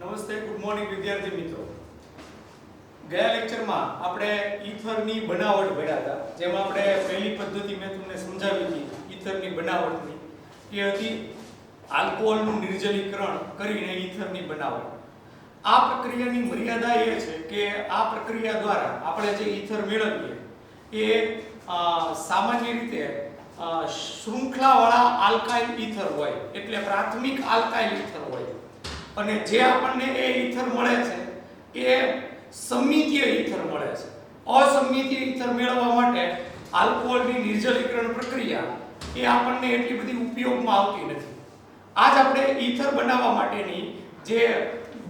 નમસ્તે, good morning વિદ્યાર્થી મિત્રો. ગયા લેક્ચરમાં આપણે ઈથરની બનાવટ ભણ્યા હતા, જેમાં આપણે પહેલી પદ્ધતિ મેં તમને સમજાવી હતી ઈથરની બનાવટની. એ હતી આલ્કોહોલનું નિર્જલીકરણ કરીને ઈથરની બનાવટ. આ પ્રક્રિયાની મર્યાદા એ છે કે આ પ્રક્રિયા દ્વારા આપણે જે ઈથર મેળવીએ એ સામાન્ય રીતે શૃંખલાવાળા આલ્કાઇલ ઈથર હોય, એટલે પ્રાથમિક આલ્કાઇલ ઈથર હોય. અને જે આપણને એ ઈથર મળે છે એ સમિતીય ઈથર મળે છે. અસમિતીય ઈથર મેળવવા માટે આલ્કોહોલની નિર્જલીકરણ પ્રક્રિયા એ આપણને એટલી બધી ઉપયોગમાં આવતી નથી. આજ આપણે ઈથર બનાવવા માટેની જે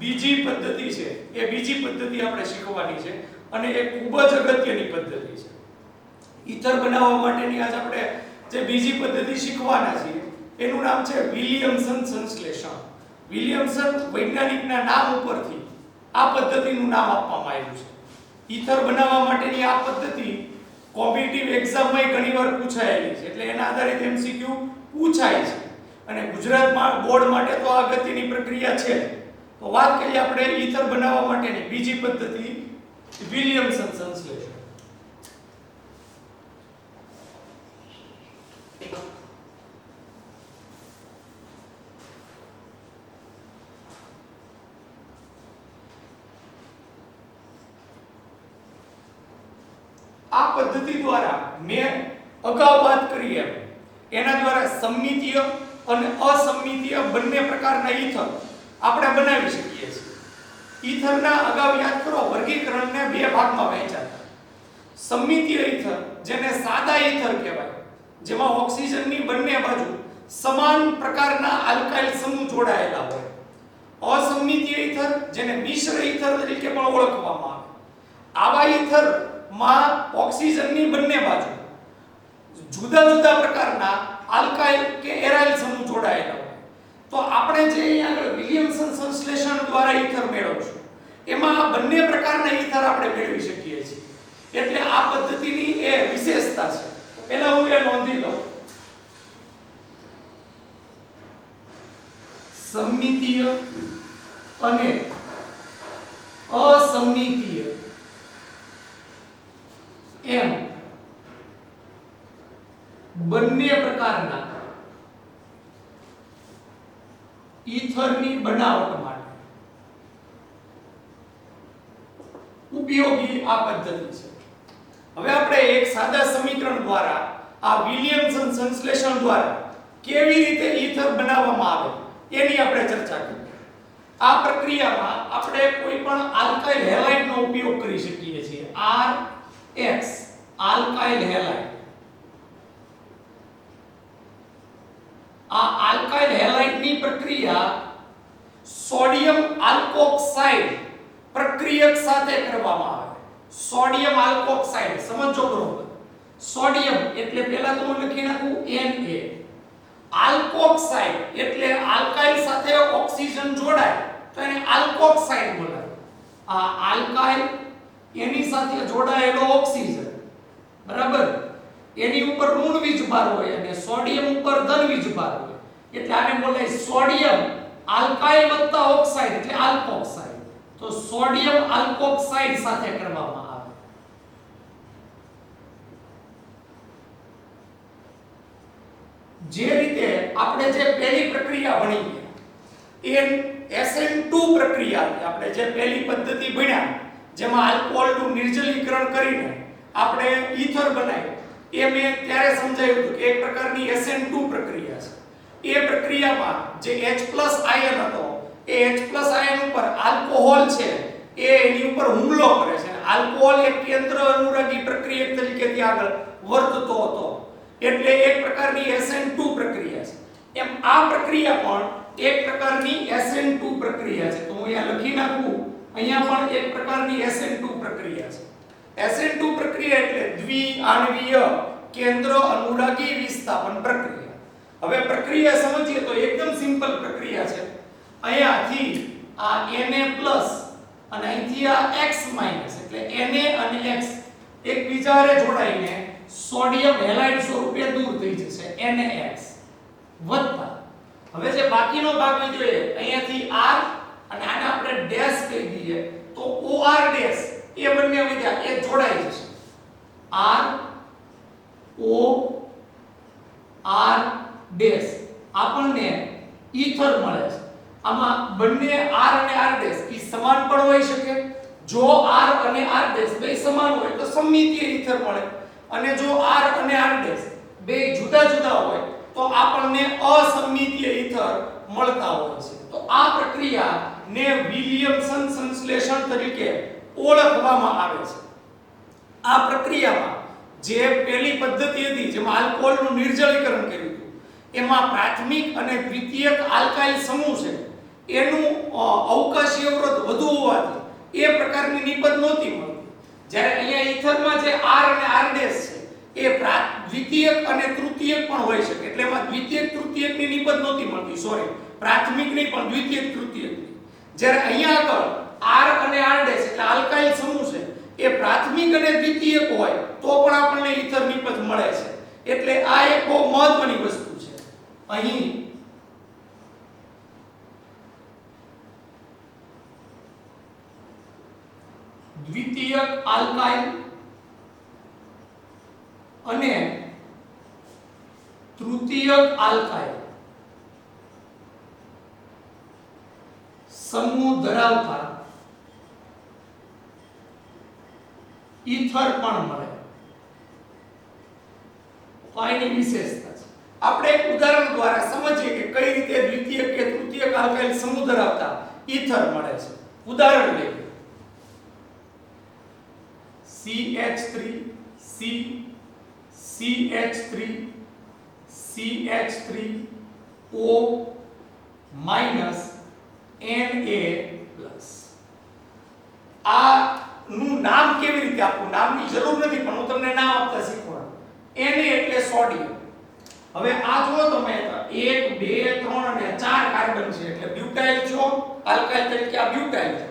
બીજી પદ્ધતિ છે એ બીજી પદ્ધતિ આપણે શીખવાની છે, અને એ ખૂબ જ અગત્યની પદ્ધતિ છે. ઈથર બનાવવા માટેની આજ આપણે જે બીજી પદ્ધતિ શીખવાના છીએ એનું નામ છે વિલિયમસન સંશ્લેષણ. વિલિયમસન વૈજ્ઞાનિકના નામ ઉપરથી આ પદ્ધતિનું નામ આપવામાં આવ્યું છે. ઈથર બનાવવા માટેની આ પદ્ધતિ કોમ્પિટિટિવ એક્ઝામમાં ઘણીવાર પૂછાયેલી છે, એટલે એના આધારિત એમસીક્યુ પૂછાય છે. અને ગુજરાત બોર્ડ માટે તો આ અગત્યની પ્રક્રિયા છે. તો વાત કરીએ આપણે ઈથર બનાવવા માટેની બીજી પદ્ધતિ વિલિયમસન સંશ્લેષણ. આ પદ્ધતિ દ્વારા મેં અગાઉ વાત કરી એના દ્વારા સમિતીય અને અસમિતીય બંને પ્રકારના ઈથર આપણે બનાવી શકીએ છીએ. ઈથરના અગાઉ યાદ કરો વર્ગીકરણને બે ભાગમાં વહેંચ્યા હતા. સમિતીય ઈથર, જેને સાદા ઈથર કહેવાય, જેમાં ઓક્સિજનની બંને બાજુ સમાન પ્રકારના આલ્કાઇલ સમૂહ જોડાયેલા હોય. અસમિતીય ઈથર, જેને મિશ્ર ઈથર તરીકે પણ ઓળખવામાં આવે. આવા ઈથર માં ઓક્સિજનની બંને બાજુ જુદા જુદા પ્રકારના આલ્કાઇલ કે એરાઇલ સમૂહ જોડાયેલા હોય. તો આપણે જે અહીંયા આગળ વિલિયમસન સંશ્લેષણ દ્વારા ઈથર મેળવશું એમાં આ બંને પ્રકારના ઈથર આપણે મેળવી શકીએ છીએ. એટલે આ પદ્ધતિની એ વિશેષતા છે. પહેલા હું એ નોંધી લઉં, સમિતીય અને અસમિતીય એમ બંને પ્રકારના ઈથરની બનાવટ માટે ઉપયોગી આ પદ્ધતિ છે. હવે આપણે એક સાદા સમીકરણ દ્વારા આ વિલિયમસન સંશ્લેષણ દ્વારા કેવી રીતે ઈથર બનાવવામાં આવે એની આપણે ચર્ચા કરીએ. આ પ્રક્રિયામાં આપણે કોઈ પણ આલ્કાઇલ હેલાઇડનો ઉપયોગ કરી શકીએ છીએ. RX alkyl halide. આ આલ્કાઇલ હેલાઇડની પ્રક્રિયા સોડિયમ આલ્કોક્સાઇડ પ્રક્રિયક સાથે કરવામાં આવે. સોડિયમ આલ્કોક્સાઇડ સમજો બરોબર. સોડિયમ એટલે પહેલા તો હું લખી નાખું Na. આલ્કોક્સાઇડ એટલે આલ્કાઇલ સાથે ઓક્સિજન જોડાય તો એને આલ્કોક્સાઇડ બોલાય. આ આલ્કાઇલ એની સાથે જોડાયેલો ઓક્સિજન, બરાબર, એની ઉપર ઋણ વીજભાર હોય અને સોડિયમ ઉપર ધન વીજભાર હોય, એટલે આને બોલાય સોડિયમ આલ્કાઇલ વત્તા ઓક્સાઇડ એટલે આલ્કોક્સાઇડ. તો સોડિયમ આલ્કોક્સાઇડ સાથે કરવામાં આવે. જે રીતે આપણે જે પહેલી પ્રક્રિયા ભણી એ SN2 પ્રક્રિયા, આપણે જે પહેલી પદ્ધતિ ભણ્યા જેમાં આલ્કોહોલનું નિર્જલીકરણ કરીને આપણે ઈથર બનાવ્યું, એ મેં ત્યારે સમજાવ્યું હતું કે એક પ્રકારની SN2 પ્રક્રિયા છે. એ પ્રક્રિયામાં જે H+ આયન હતો એ H+ આયન ઉપર આલ્કોહોલ છે એ એની ઉપર હુમલો કરે છે. આલ્કોહોલ એક કેન્દ્ર અનુરાગી પ્રક્રિયક તરીકે ત્યાં આગળ વર્તતો હતો, એટલે એક પ્રકારની SN2 પ્રક્રિયા છે. એમ આ પ્રક્રિયા પણ એક પ્રકારની SN2 પ્રક્રિયા છે. તો હું અહીંયા લખી નાખું, અહીંયા પણ એક પ્રકારની SN2 પ્રક્રિયા છે. SN2 પ્રક્રિયા એટલે દ્વિઆણ્વીય કેન્દ્ર અનુરાગી વિસ્થાપન પ્રક્રિયા. હવે પ્રક્રિયા સમજીએ તો એકદમ સિમ્પલ પ્રક્રિયા છે. અહીંયાથી આ Na+ અને અહીંથી આ X- એટલે Na અને X એકબીજા હારે જોડાઈને સોડિયમ હેલાઇડ સ્વરૂપે દૂર થઈ જશે NaX વત્તા હવે જે બાકીનો ભાગ વધ્યો એ અહીંયાથી R અને આને આપણે બંને વધ્યા એ જોડાઈ જશે R O R ડેશ આપણને ઈથર મળે છે આમાં બંને R અને R ડેશ ઈ સમાન પણ હોઈ શકે જો R અને R ડેશ બે સમાન હોય તો સમમિતીય ઈથર મળે અને જો R અને R ડેશ બે જુદા જુદા હોય તો આપણને અસમમિતીય ઈથર મળતા હોય છે તો આ પ્રક્રિયાને વિલિયમસન સંશ્લેષણ તરીકે ઓળખવામાં આવે છે આ પ્રક્રિયામાં જે પહેલી પદ્ધતિ હતી જેમાં આલ્કોહોલનું નિર્જલીકરણ કર્યું હતું એમાં પ્રાથમિક અને દ્વિતીયક આલ્કાઇલ સમૂહ છે એનું અવકાશીય અવરોધ વધુ હોવાથી એ પ્રકારની નિપજ નહોતી મળતી જ્યારે અહીંયા ઈથરમાં જે R અને R ડેશ છે એ દ્વિતીયક અને તૃતીયક પણ હોઈ શકે એટલે એમાં દ્વિતીયક તૃતીયકની નિપજ નહોતી મળતી સોરી પ્રાથમિક નહીં પણ દ્વિતીયક તૃતીયકની જ્યારે અહીંયા આગળ R અને R ડેશ એટલે આલ્કાઇલ સમૂહ છે એ પ્રાથમિક અને દ્વિતીયક હોય તો પણ આપણને ઈથર નિપજ મળે છે એટલે આ એક બહુ મહત્વની વસ્તુ છે અહીં દ્વિતીયક આલ્કાઇલ અને તૃતીયક આલ્કાઇલ સમૂહ ધરાવતા ઈથર પણ મળે તો આની વિશેષતા છે આપણે એક ઉદાહરણ દ્વારા સમજીએ કે કઈ રીતે દ્વિતીયક કે તૃતીયક આલ્કાઇલ સમૂહ ધરાવતા ઈથર મળે છે ઉદાહરણ લઈએ CH3 C CH3 CH3 O minus Na આ નું નામ કેવી રીતે આપવું નામની જરૂર નથી પણ હું તમને નામ આપતા શીખવાડું Na એટલે સોડિયમ હવે આ જુઓ તમે 1 2 3 અને 4 કાર્બન છે એટલે બ્યુટાઇલ છો આલ્કાઇલ તરીકે આ બ્યુટાઇલ છે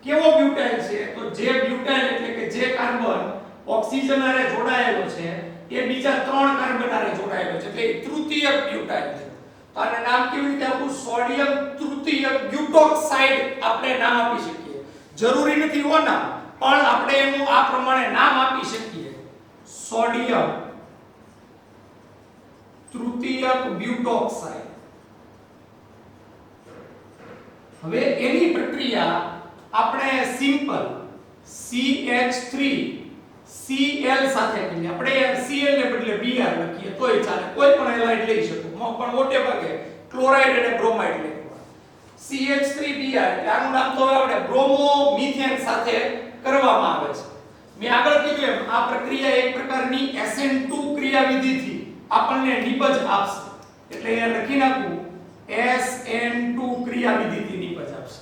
કેવો બ્યુટાઇલ છે તો જે બ્યુટાઇલ એટલે કે જે કાર્બન ઓક્સિજન હારે જોડાયેલો છે એ બીજા 3 કાર્બન હારે જોડાયેલો છે એટલે તૃતીયક બ્યુટાઇલ છે તો આને નામ કેવી રીતે આપવું સોડિયમ તૃતીયક બ્યુટોક્સાઇડ આપણે નામ આપી શકીએ જરૂરી નથી હો નામ પણ આપણે એનું આ પ્રમાણે નામ આપી શકીએ સોડિયમ તૃતીયક બ્યુટોક્સાઇડ હવે એની પ્રક્રિયા આપણે સિમ્પલ CH3 Cl સાથે કરીએ આપણે Cl ને બદલે Br લખીએ તોય ચાલે કોઈ પણ એલાઇડ લઈ શકો પણ મોટે ભાગે ક્લોરાઇડ અને બ્રોમાઇડ લેવાનું CH3Br એટલે આનું નામ તો આપણે બ્રોમો મિથેન સાથે કરવામાં આવે છે મેં આગળ કીધું એમ આ પ્રક્રિયા એક પ્રકારની SN2 ક્રિયાવિધિથી આપણને નિપજ આપશે એટલે અહીંયા લખી નાખું SN2 ક્રિયાવિધિથી નિપજ આપશે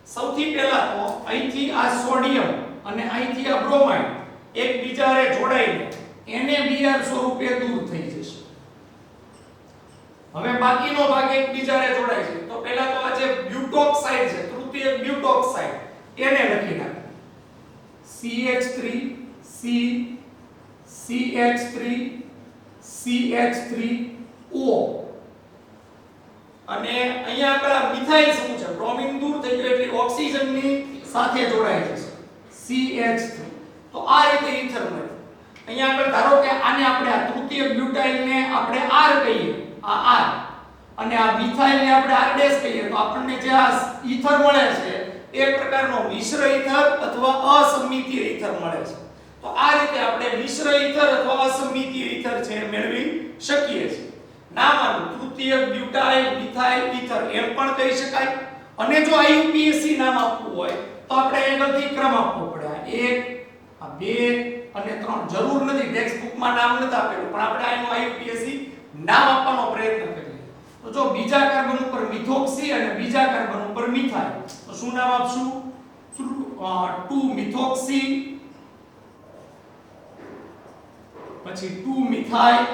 સૌથી પહેલા તો અહીંથી આ સોડિયમ અને અહીંથી આ બ્રોમાઇડ એકબીજાને જોડાઈને NaBr સ્વરૂપે દૂર થઈ જશે હવે બાકીનો ભાગ એકબીજાને જોડાય છે તો પહેલા તો આ જે બ્યુટોક્સાઇડ છે તૃતીય બ્યુટોક્સાઇડ એને લખી નાખો CH3 C CH3 CH3O અને અહીંયા આગળ મિથાઇલ સમૂહ છે બ્રોમિન દૂર થઈ ગયો એટલે ઓક્સિજનની સાથે જોડાય છે CH3 તો આ રીતે ઈથર મળે અહીંયા આગળ ધારો કે આને આપણે આ તૃતીય બ્યુટાઇલને આપણે R કહીએ આ R અને આ મિથાઇલને આપણે R ડેશ કહીએ તો આપણને જે આ ઈથર મળે છે એક પ્રકારનો મિશ્ર ઈથર અથવા અસમમિતીય ઈથર મળે છે તો આ રીતે આપણે મિશ્ર ઈથર અથવા અસમમિતીય ઈથર છે મેળવી શકીએ છીએ નામ આનું તૃતીય બ્યુટાઇલ મિથાઇલ ઈથર એમ પણ કહી શકાય અને જો IUPAC નામ આપવું હોય તો આપણે આગળથી ક્રમ આપવો પડે આ 1 આ 2 અને 3 જરૂર નથી ટેક્સ્ટ બુકમાં નામ નથી આપેલું પણ આપણે આનું IUPAC નામ આપવાનો પ્રયત્ન કરીએ તો જો બીજા કાર્બન ઉપર મિથોક્સી અને બીજા કાર્બન ઉપર મિથાઇલ તો શું નામ આપશું 2 મિથોક્સી પછી 2 મિથાઇલ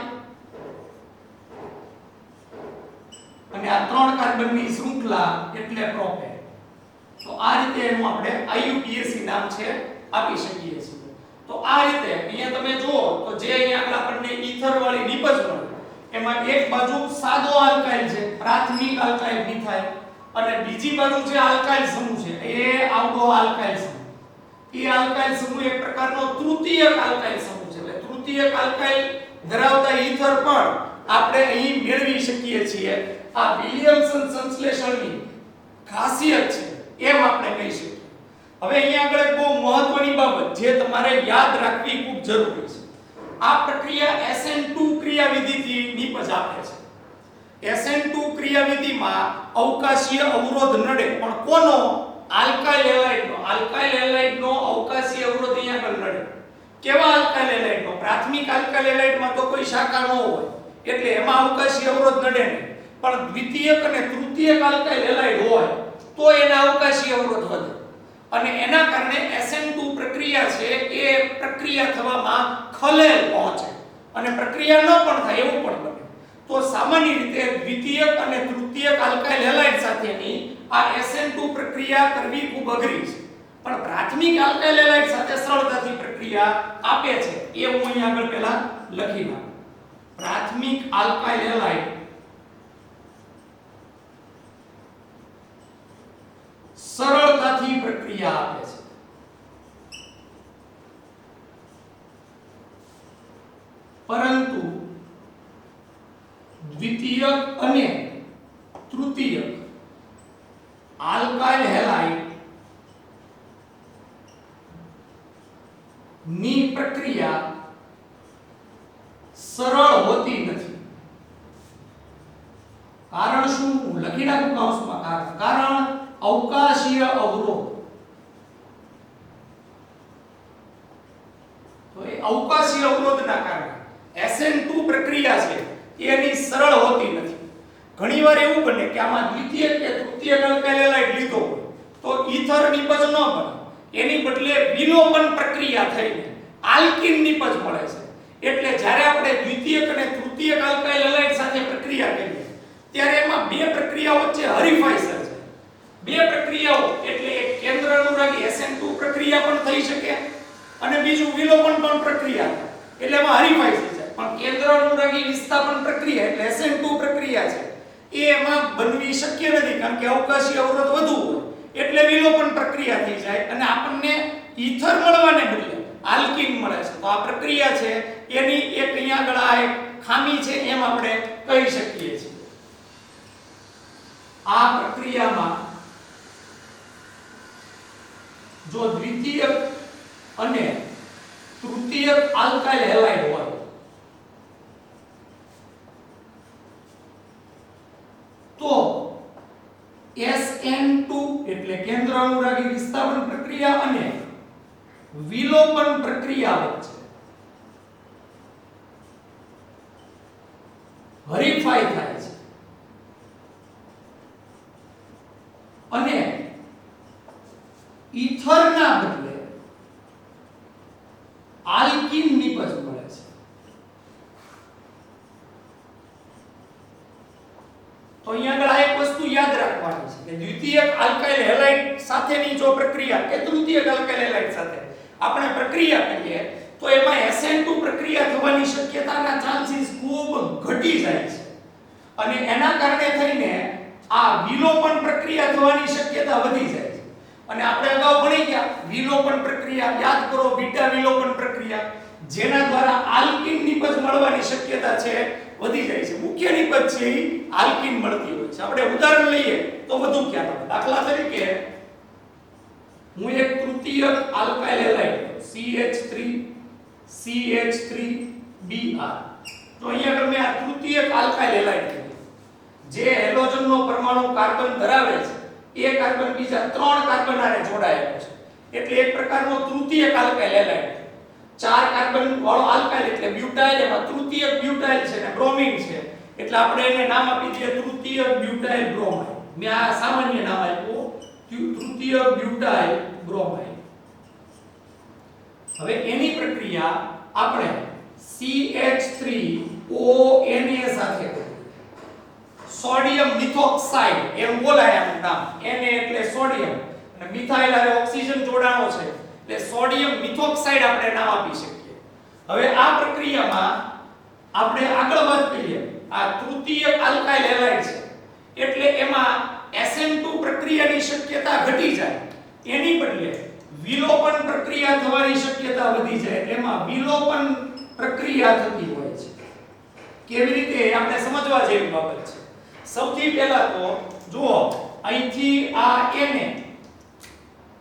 અને આ 3 કાર્બનની શૃંખલા એટલે પ્રોપેન તો આ રીતે એનું આપણે IUPAC નામ છે આપી શકીએ છીએ તો આ રીતે અહીંયા તમે જુઓ તો જે અહીંયા આગળ આપણને ઈથર વાળી નિપજ મળે એમાં એક બાજુ સાદો આલ્કાઇલ છે પ્રાથમિક આલ્કાઇલ મિથાઇલ અને બીજી બાજુ જે આલ્કાઇલ સમૂહ છે એ આવડો આલ્કાઇલ સમૂહ એ આલ્કાઇલ સમૂહ એક પ્રકારનો તૃતીયક આલ્કાઇલ સમૂહ છે. એટલે તૃતીયક આલ્કાઇલ ધરાવતા ઈથર પણ આપણે અહીં મેળવી શકીએ છીએ. આ વિલિયમસન સંશ્લેષણની ખાસિયત છે એમ આપણે કહી શકીએ. હવે અહીંયા આગળ એક બહુ મહત્વની બાબત જે તમારે યાદ રાખવી ખૂબ જરૂરી છે. આ પ્રક્રિયા SN2 ક્રિયાવિધિથી નિપજ આપે છે. SN2 ક્રિયાવિધિમાં અવકાશીય અવરોધ નડે, પણ કોનો? આલ્કાઇલ હેલાઇડનો. આલ્કાઇલ હેલાઇડનો અવકાશીય અવરોધ અહીંયા આગળ નડે. કેવા આલ્કાઇલ હેલાઇડનો? પ્રાથમિક આલ્કાઇલ હેલાઇડમાં તો કોઈ શાખા ન હોય એટલે એમાં અવકાશીય અવરોધ નડે નહીં, પણ દ્વિતીયક અને તૃતીયક આલ્કાઇલ હેલાઇડ હોય તો એના અવકાશીય અવરોધ વધે અને એના કારણે SN2 પ્રક્રિયા છે એ પ્રક્રિયા થવામાં ખલેલ પહોંચે અને પ્રક્રિયા ન પણ થાય એવું પણ બને. તો સામાન્ય રીતે દ્વિતીયક અને તૃતીયક આલ્કાઇલ હેલાઇડ સાથેની આ SN2 પ્રક્રિયા કરવી ખૂબ અઘરી છે, પણ પ્રાથમિક આલ્કાઇલ હેલાઇડ સાથે સરળતાથી પ્રક્રિયા આપે છે. એ હું અહીં આગળ પહેલા લખી નાખું. પ્રાથમિક આલ્કાઇલ હેલાઇડ સરળતાથી પ્રક્રિયા આપે છે, પરંતુ દ્વિતીયક અને તૃતીયક આલ્કાઇલ હેલાઇડ ની પ્રક્રિયા સરળ હોતી નથી. કારણ શું? હું લખી નાખું કૌંસમાં. કારણ અવકાશીય અવરોધ. તો એ અવકાશીય અવરોધના કારણે SN2 પ્રક્રિયા છે એની સરળ હોતી નથી. ઘણીવાર એવું બને કે આમાં દ્વિતીયક કે તૃતીયક આલ્કાઇલ હેલાઇડ લીધો તો ઈથર નિપજ ન બને, એની બદલે વિલોપન પ્રક્રિયા થઈને આલ્કીન નિપજ મળે છે. એટલે જ્યારે આપણે દ્વિતીયક અને તૃતીયક આલ્કાઇલ હેલાઇડ સાથે પ્રક્રિયા કરીએ ત્યારે એમાં બે પ્રક્રિયાઓ વચ્ચે હરીફાઈ સર્જાય. બે પ્રક્રિયાઓ એટલે એક કેન્દ્ર અનુરાગી SN2 પ્રક્રિયા પણ થઈ શકે અને બીજું વિલોપન પણ પ્રક્રિયા, એટલે એમાં હરીફાઈ સર્જાય. પણ કેન્દ્ર અનુરાગી વિસ્થાપન પ્રક્રિયા એટલે SN2 પ્રક્રિયા છે એ એમાં બનવી શક્ય નથી, કારણ કે અવકાશી અવરોધ વધુ હોય એટલે વિલોપન પ્રક્રિયા થઈ જાય અને આપણને ઈથર મળવાને બદલે આલ્કીન મળે છે. તો આ પ્રક્રિયા છે એની એક અહીંયા આગળ આ એક ખામી છે એમ આપણે કહી શકીએ છીએ. આ પ્રક્રિયામાં જો દ્વિતીયક અને તૃતીયક આલ્કાઇલ હેલાઇડ હોય તો SN2 એટલે કેન્દ્ર અનુરાગી વિસ્થાપન પ્રક્રિયા અને વિલોપન પ્રક્રિયા વચ્ચે હરીફાઈ થાય છે અને ઈથરના બદલે આલ્કીન નિપજ મળે છે. તો અહીંયા આગળ આ એક વસ્તુ યાદ રાખવાની છે કે દ્વિતીયક આલ્કાઇલ હેલાઇડ સાથેની જો પ્રક્રિયા કે તૃતીયક આલ્કાઇલ હેલાઇડ સાથે આપણે પ્રક્રિયા કરીએ તો એમાં SN2 પ્રક્રિયા થવાની શક્યતાના ચાન્સીસ ખૂબ ઘટી જાય છે અને એના કારણે થઈને આ વિલોપન પ્રક્રિયા થવાની શક્યતા વધી જાય છે. અને આપણે અગાઉ ભણી ગયા વિલોપન પ્રક્રિયા યાદ કરો, બીટા વિલોપન પ્રક્રિયા જેના દ્વારા આલ્કીન નિપજ મળવાની શક્યતા છે વધી જાય છે. મુખ્ય નિપજ છે એ આલ્કીન મળતી હોય છે. આપણે ઉદાહરણ લઈએ તો વધુ ખ્યાલ આવે. દાખલા તરીકે હું એક તૃતીયક આલ્કાઇલ હેલાઇડ CH3CH3Br તો અહીંયા આગળ મેં આ તૃતીયક આલ્કાઇલ હેલાઇડ જે હેલોજનનો પરમાણુ કાર્બન ધરાવે છે એ કાર્બન બીજા 3 કાર્બન આને જોડાયેલો છે એટલે એક પ્રકારનો તૃતીયક આલ્કાઇલ હેલાઇડ. 4 કાર્બન વાળો આલ્કાઇલ એટલે બ્યુટાઇલ, એમાં તૃતીયક બ્યુટાઇલ છે અને બ્રોમિન છે એટલે આપણે એને નામ આપી દઈએ તૃતીયક બ્યુટાઇલ બ્રોમાઇડ. મેં આ સામાન્ય નામ આપ્યું તૃતીયક બ્યુટાઇલ બ્રોમાઇડ. હવે એની પ્રક્રિયા આપણે CH3ONA સાથે સોડિયમ મિથોક્સાઇડ એમ બોલાય આનું નામ. Na એટલે સોડિયમ અને મિથાઇલ હારે ઓક્સિજન જોડાણો છે એટલે સોડિયમ મિથોક્સાઇડ આપણે નામ આપી શકીએ. હવે આ પ્રક્રિયામાં આપણે આગળ વાત કરીએ આ તૃતીયક આલ્કાઇલ હેલાઇડ છે એટલે એમાં SN2 પ્રક્રિયાની શક્યતા ઘટી જાય, એની બદલે વિલોપન પ્રક્રિયા થવાની શક્યતા વધી જાય એટલે એમાં વિલોપન પ્રક્રિયા થતી હોય છે કેવી રીતે આપણે સમજવા જેવી બાબત છે સૌથી પહેલા તો જુઓ અહીંથી આ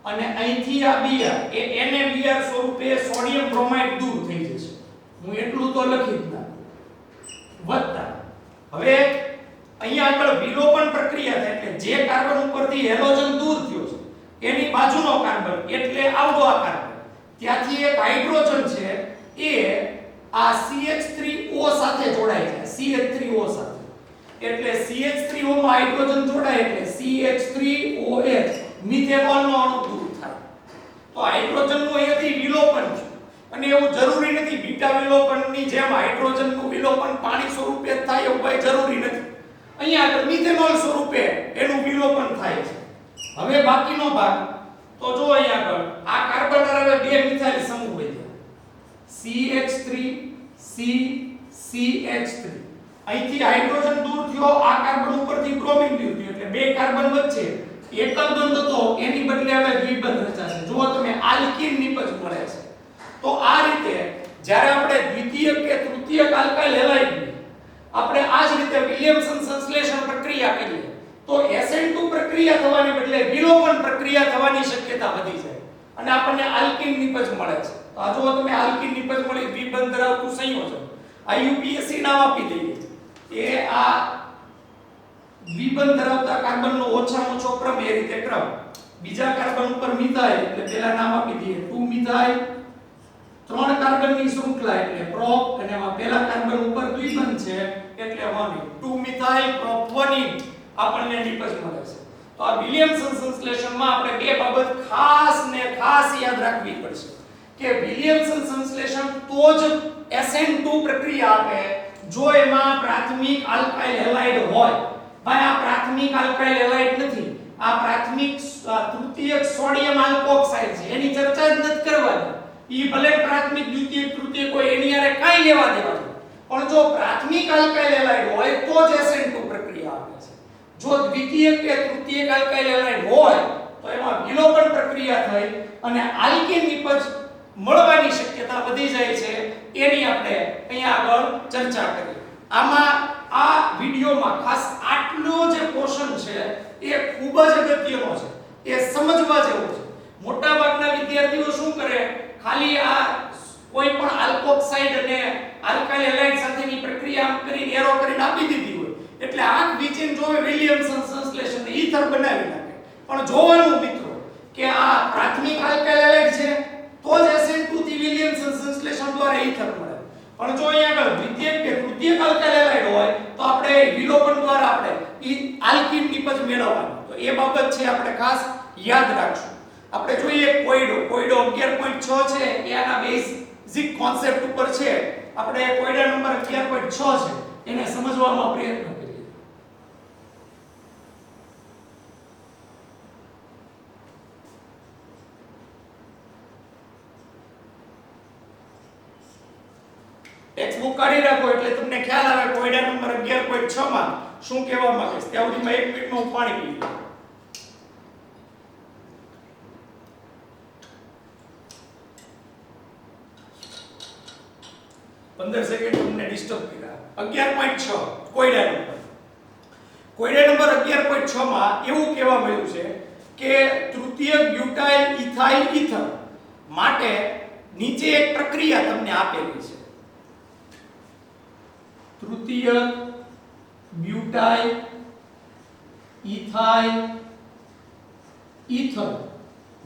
Na અને અહીંથી આ Br એ NaBr સ્વરૂપે સોડિયમ બ્રોમાઇડ દૂર થઈ જશે હું એટલું તો લખી જ નાખું વત્તા હવે અહીંયા આગળ વિલોપન પ્રક્રિયા થાય એટલે જે કાર્બન ઉપરથી હેલોજન દૂર થયો છે એની બાજુનો કાર્બન એટલે આવડો આ કાર્બન ત્યાંથી એક હાઇડ્રોજન છે એ આ CH3O સાથે જોડાય છે CH3O સાથે એટલે CH3O માં હાઇડ્રોજન જોડાય એટલે CH3OH મિથેનોલનો અણુ દૂર થાય તો હાઇડ્રોજનનું અહીંયાથી વિલોપન છે અને એવું જરૂરી નથી બીટા વિલોપનની જેમ હાઇડ્રોજનનું વિલોપન પાણી સ્વરૂપે જ થાય એવું કઈ જરૂરી નથી અહીંયા આગળ મિથેનોલ સ્વરૂપે એનું વિલોપન થાય છે હવે બાકીનો ભાગ તો જો અહીંયા આગળ આ કાર્બન હવે બે મિથાઇલ સમૂહ બન્યા CH3CCH3 અહીંથી હાઇડ્રોજન દૂર થયો આ કાર્બન ઉપરથી બ્રોમિન દૂર થયો એટલે બે કાર્બન વચ્ચે એકલ બંધ હતો એની બદલે હવે દ્વિબંધ રચાશે જો તમે આલ્કીન નિપજ મળે છે તો આ રીતે જ્યારે આપણે દ્વિતીયક કે તૃતીયક આલ્કાઇલ હેલાઇડ આપણે આ જ રીતે વિલિયમસન સંશ્લેષણ પ્રક્રિયા કરીએ તો SN2 પ્રક્રિયા થવાને બદલે વિલોપન પ્રક્રિયા થવાની શક્યતા વધી જાય અને આપણને આલ્કીન નિપજ મળે છે તો આ જો તમે આલ્કીન નિપજ મળી દ્વિબંધ ધરાવતું સંયોજન આ UPSC નામ આપી દઈએ એ આ દ્વિબંધ ધરાવતા કાર્બનનો ઓછામાં ઓછો ક્રમ એ રીતે ક્રમ બીજા કાર્બન ઉપર મિથાઇલ એટલે પહેલા નામ આપી દઈએ 2 મિથાઇલ ત્રણ કાર્બનની શૃંખલા એટલે પ્રોપ અને એમાં પહેલા કાર્બન ઉપર દ્વિબંધ છે એટલે 1 2 મિથાઇલ પ્રોપ 1 આપણને નિપજ મળે છે તો આ વિલિયમસન સંશ્લેષણમાં આપણે બે બાબત ખાસ યાદ રાખવી પડશે કે વિલિયમસન સંશ્લેષણ તો જ SN2 પ્રક્રિયા આપે જો એમાં પ્રાથમિક આલ્કાઇલ હેલાઇડ હોય ભાઈ આ પ્રાથમિક આલ્કાઇલ હેલાઇડ નથી આ પ્રાથમિક તૃતીયક સોડિયમ આલ્કોક્સાઇડ છે એની ચર્ચા જ નથી કરવાની ઈ ભલે પ્રાથમિક દ્વિતીયક તૃતીયક કોઈ એની હારે કાઈ લેવા દેવા પણ જો પ્રાથમિક આલ્કાઇલ હેલાઇડ હોય તો જ SN2 પ્રક્રિયા આપે છે જો દ્વિતીયક કે તૃતીયક આલ્કાઇલ હેલાઇડ હોય તો એમાં વિલોપન પ્રક્રિયા થઈ અને આલ્કીન નિપજ મળવાની શક્યતા વધી જાય છે એની આપણે અહીંયા આગળ ચર્ચા કરી આમાં આ વિડિયોમાં ખાસ આટલો જે પોર્શન છે એ ખૂબ જ અગત્યનો છે એ સમજવા જેવો છે મોટા ભાગના વિદ્યાર્થીઓ શું કરે ખાલી આ કોઈ પણ આલ્કોક્સાઇડ અને આલ્કાઇલ હેલાઇડ સાથેની પ્રક્રિયા કરીને એરો કરીને આપી દીધી હોય એટલે આંખ વીચીને જોવે વિલિયમસન સંશ્લેષણ ઈથર બનાવી નાખે પણ જોવાનું મિત્રો કે આ પ્રાથમિક આલ્કાઇલ હેલાઇડ છે તો જ SN2 થી વિલિયમસન સંશ્લેષણ દ્વારા ઈથર મળે પણ જો અહીંયા આગળ દ્વિતીયક કે તૃતીયક આલ્કાઇલ હેલાઇડ હોય તો આપણે વિલોપન દ્વારા આપણે ઈ આલ્કીન નિપજ મેળવવાનું તો એ બાબત છે આપણે ખાસ યાદ રાખશું આપણે જોઈએ કોયડો 11.6 છે એ આના બેઝિક કોન્સેપ્ટ ઉપર છે આપણે કોયડા નંબર 11.6 છે એને સમજવાનો પ્રયત્ન કરીએ ટેક્સ્ટબુક કાઢી રાખો એટલે તમને ખ્યાલ આવે કોયડા નંબર 11.6 માં શું કહેવા માંગે છે ત્યાં સુધીમાં 1 મિનિટમાં હું પાણી પી લઉં 15 સેકન્ડ તમને ડિસ્ટર્બ કર્યા 11.6 કોયડા નંબર 11.6 માં એવું કહેવા મળ્યું છે કે તૃતીયક બ્યુટાઇલ ઇથાઇલ ઈથર માટે નીચે એક પ્રક્રિયા તમને આપેલી છે તૃતીયક બ્યુટાઇલ ઇથાઇલ ઈથર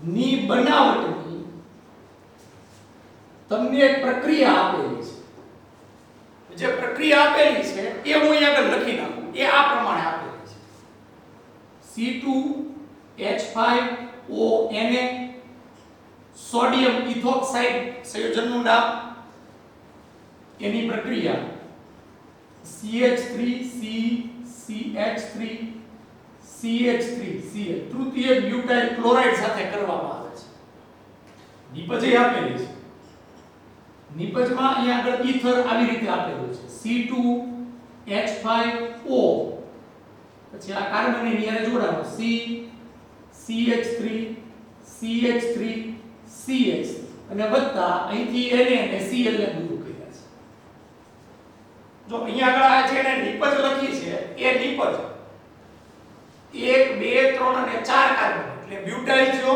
ની બનાવટની તમને એક પ્રક્રિયા આપેલી છે જે પ્રક્રિયા આપેલી છે એ હું અહીં આગળ લખી નાખું એ આ પ્રમાણે આપેલી છે C2H5ONa સોડિયમ ઇથોક્સાઇડ સંયોજનનું નામ એની પ્રક્રિયા CH3CCH3CH3 તૃતીય બ્યુટાઇલ ક્લોરાઇડ સાથે કરવામાં આવે છે નિપજ આપેલી છે નિપજમાં અહીંયા આગળ ઈથર આવી રીતે આપેલું છે C2H5O પછી આ કાર્બન ની નિયારે જોડાણો CH3 CH3CH અને વત્તા અહીંથી Na અને Cl ને દૂર કર્યા છે. જો અહીંયા આગળ આ છે ને નિપજ લખી છે એ નિપજ 1 2 3 અને 4 કાર્બન એટલે બ્યુટાઇલ થયો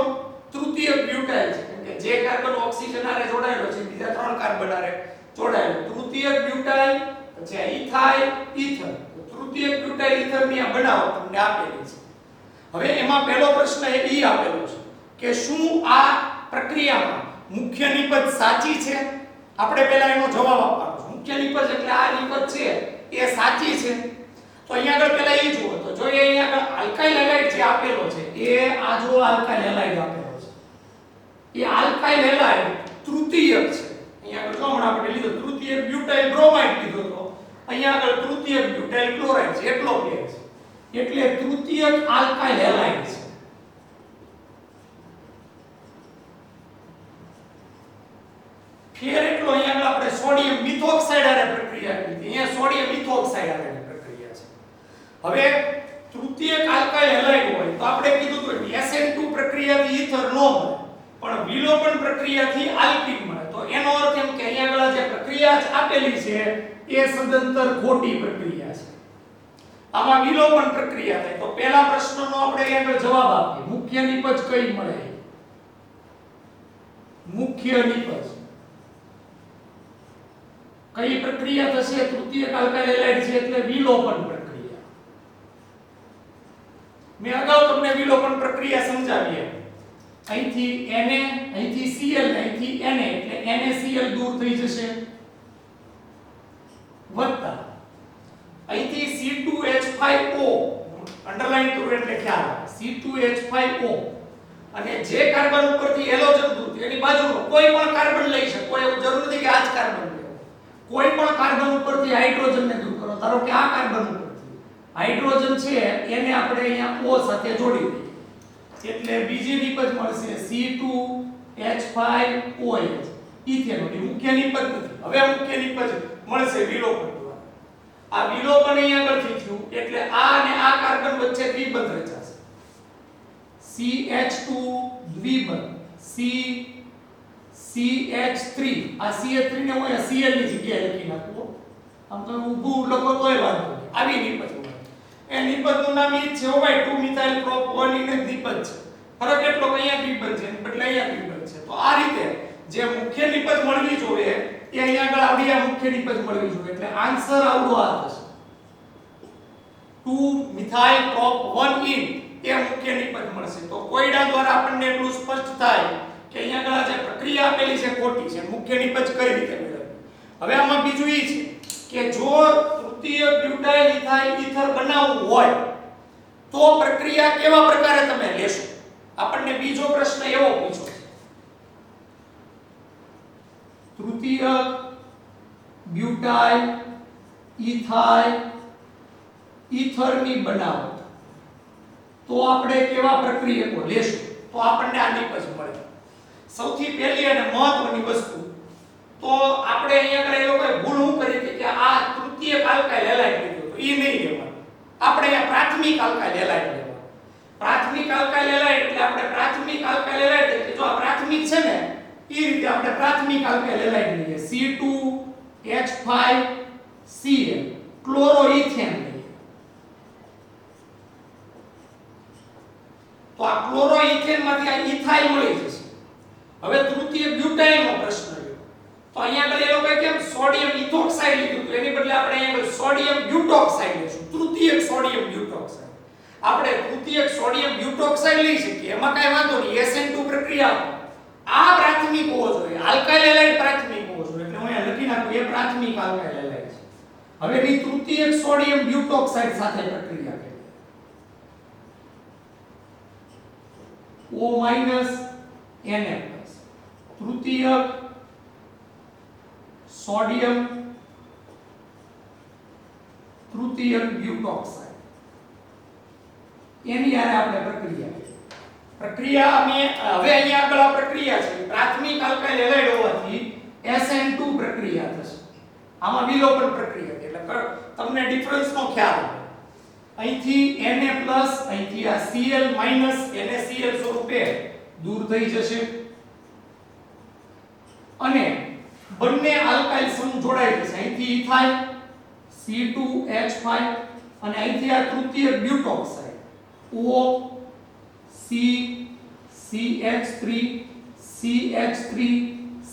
તૃતીય બ્યુટાઇલ છે કેમ કે જે કાર્બન ઓક્સિજન આરે જોડાયેલો છે બીજા 3 કાર્બન આરે જોડાયેલો તૃતીય બ્યુટાઇલ પછી ઇથાઇલ ઇથર તૃતીય બ્યુટાઇલ ઇથર ની આ બનાવટ તમને આપેલી છે. હવે એમાં પહેલો પ્રશ્ન એ ઈ આપેલો છે કે શું આ પ્રક્રિયામાં મુખ્ય નિપજ સાચી છે? આપણે પહેલા એનો જવાબ આપવાનો છે. મુખ્ય નિપજ એટલે આ નિપજ છે એ સાચી છે. તો અહીંયા આગળ પહેલા એ જુઓ તો જો અહીંયા આગળ આલ્કાઇલ હેલાઇડ જે આપેલો છે એ આ જો આલ્કાઇલ હેલાઇડ આપેલો છે એ આલ્કાઇલ હેલાઇડ તૃતીયક છે. અહીંયા આગળ જો હમણાં આપણે લીધો તૃતીયક બ્યુટાઇલ બ્રોમાઇડ લીધો તો અહીંયા આગળ તૃતીયક બ્યુટાઇલ ક્લોરાઇડ છે એટલો ફેર છે એટલે તૃતીયક આલ્કાઇલ હેલાઇડ છે. ફેર એટલો અહીંયા આગળ આપણે સોડિયમ મિથોક્સાઇડ આરે પ્રક્રિયા કરી અહીંયા સોડિયમ મિથોક્સાઇડ આરે પ્રક્રિયા છે. હવે તૃતીયક આલ્કાઇલ હેલાઇડ હોય તો આપણે કીધું તો SN2 પ્રક્રિયાથી ઈથર નો મળે પણ વિલોપન પ્રક્રિયાથી આલ્કીન મળે. તો એનો અર્થ એમ કે અહીંયા આગળ જે પ્રક્રિયા આપેલી છે એ સદંતર ખોટી પ્રક્રિયા છે. આમાં વિલોપન પ્રક્રિયા થાય તો પહેલા પ્રશ્નનો આપણે અહીંયા આગળ જવાબ આપીએ. મુખ્ય નિપજ કઈ મળે? મુખ્ય નિપજ કઈ પ્રક્રિયા થશે? તૃતીયક આલ્કાઇલ હેલાઇડ છે એટલે વિલોપન પ્રક્રિયા. મેં અગાઉ તમને વિલોપન પ્રક્રિયા સમજાવી. અહીંથી Na અહીંથી Cl અહીંથી Na એટલે NaCl દૂર થઈ જશે વત્તા અહીંથી C2H5O અંડરલાઈન કરું એટલે ખ્યાલ આવે C2H5O અને જે કાર્બન ઉપરથી હેલોજન દૂર થયું એની બાજુનો કોઈ પણ કાર્બન લઈ શકો. એવું જરૂર નથી કે આ જ કાર્બન લેવો. કોઈ પણ કાર્બન ઉપરથી હાઇડ્રોજનને દૂર કરો. ધારો કે આ કાર્બન ઉપરથી હાઇડ્રોજન છે એને આપણે અહીંયા O સાથે જોડી દઈએ એટલે બીજી નિપજ મળશે C2H5OH ઇથેનોલ. મુખ્ય નિપજ નથી. હવે મુખ્ય નિપજ મળશે વિલોપન દ્વારા. આ વિલોપન અહીંયા આગળથી થયું એટલે આ અને આ કાર્બન વચ્ચે દ્વિબંધ રચાશે CH2 દ્વિબંધ CH3 આ CH3 ને હું અહીંયા Cl ની જગ્યાએ લખી નાખું. આમ તો ઊભું લખો તોય વાંધો નહીં. આવી નિપજ એ નિપજનું નામ ઈ છે ભાઈ 2 મિથાઇલ પ્રોપ 1 ઇને નિપજ છે. ફરક એટલો કે અહીંયા દ્વિબંધ છે બદલે અહીંયા દ્વિબંધ છે. તો આ રીતે જે મુખ્ય નિપજ મળવી જોઈએ એ અહીંયા આગળ આવડી આ મુખ્ય નિપજ મળવી જોઈએ એટલે આન્સર આવડો આ થશે 2 મિથાઇલ પ્રોપ 1 ઇન એ મુખ્ય નિપજ મળશે. તો કોયડા દ્વારા આપણને એટલું સ્પષ્ટ થાય કે અહીંયા આગળ જે પ્રક્રિયા આપેલી છે ખોટી છે. મુખ્ય નિપજ કઈ રીતે મેળવવી. હવે આમાં બીજું ઈ છે કે જો તૃતીય બ્યુટાઇલ ઇથાઇલ ઈથર બનાવવું હોય તો પ્રક્રિયા કેવા પ્રકારે તમે લેશો? આપણને બીજો પ્રશ્ન એવો પૂછો છે તૃતીય બ્યુટાઇલ ઇથાઇલ ઈથર ની બનાવટ તો આપણે કેવા પ્રક્રિયકો લેશું તો આપણને આ નિપજ મળે. સૌથી પહેલી અને મહત્વની વસ્તુ તો આપણે અહીંયા આગળ એ લોકોએ ભૂલ શું કરી હતી કે આ તૃતીયક આલ્કાઇલ હેલાઇડ લીધું તો ઈ નહીં લેવાનું. આપણે અહીંયા પ્રાથમિક આલ્કાઇલ હેલાઇડ લેવાનું. પ્રાથમિક આલ્કાઇલ હેલાઇડ એટલે આપણે પ્રાથમિક આલ્કાઇલ હેલાઇડ એટલે જો આ પ્રાથમિક છે ને ઈ રીતે આપણે પ્રાથમિક આલ્કાઇલ હેલાઇડ લઈએ C2H5Cl ક્લોરોઇથેન લઈએ. તો આ ક્લોરોઇથેન માંથી આ ઇથાઇલ મળી જશે. હવે તૃતીય બ્યુટાઇલનો પ્રશ્ન રહ્યો તો અહીંયા આગળ એ લોકોએ કેમ સોડિયમ ઇથોક્સાઇડ લીધું તો એની બદલે આપણે અહીંયા સોડિયમ બ્યુટોક્સાઇડ લઈશું. તૃતીયક સોડિયમ બ્યુટોક્સાઇડ. આપણે તૃતીયક સોડિયમ બ્યુટોક્સાઇડ લઈ શકીએ એમાં કાઈ વાંધો નહીં. SN2 પ્રક્રિયા આ પ્રાથમિક હોવો જોઈએ. આલ્કાઇલ હેલાઇડ પ્રાથમિક હોવો જોઈએ એટલે હું અહીંયા લખી નાખું એ પ્રાથમિક આલ્કાઇલ હેલાઇડ છે. હવે ની તૃતીયક સોડિયમ બ્યુટોક્સાઇડ સાથે પ્રક્રિયા કરીએ O Na તૃતીયક સોડિયમ તૃતીયક બ્યુટોક્સાઇડ એની આરે આપણે પ્રક્રિયા કરીએ. પ્રક્રિયા અમે હવે અહીંયા આગળ આ પ્રક્રિયા છે પ્રાથમિક આલ્કાઇલ હેલાઇડ હોવાથી SN2 પ્રક્રિયા થશે. આમાં વિલોપન પ્રક્રિયા છે એટલે તમને ડિફરન્સ નો ખ્યાલ આવે. અહીંથી Na+ અહીંથી આ Cl- NaCl સ્વરૂપે દૂર થઈ જશે અને બંને આલ્કાઇલ સમૂહ જોડાઈ જશે. અહીંથી ઇથાઇલ C2H5 અને અહીંથી આ તૃતીય બ્યુટોક્સાઇડ O C CH3 CH3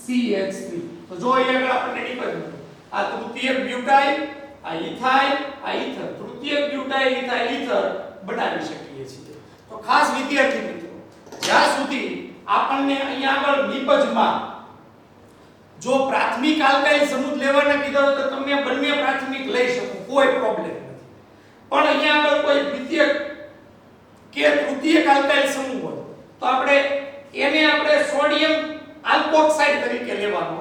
CH3. તો જો અહીંયા આગળ આપણને નીકળ્યું આ તૃતીય બ્યુટાઇલ, આ ઇથાઇલ, આ ઇથર, તૃતીય બ્યુટાઇલ ઇથાઇલ ઇથર બનાવી શકીએ છીએ. તો ખાસ વિદ્યાર્થી મિત્રો, જ્યાં સુધી આપણને અહીંયા આગળ નિપજમાં જો પ્રાથમિક આલ્કાઇલ સમૂહ લેવાના કીધા હોય તો તમે બંને પ્રાથમિક લઈ શકો, કોઈ પ્રોબ્લેમ નથી. પણ અહીંયા આગળ કોઈ દ્વિતીયક કે તૃતીયક આલ્કાઇલ સમૂહ હોય તો આપણે સોડિયમ આલ્કોક્સાઇડ તરીકે લેવાનો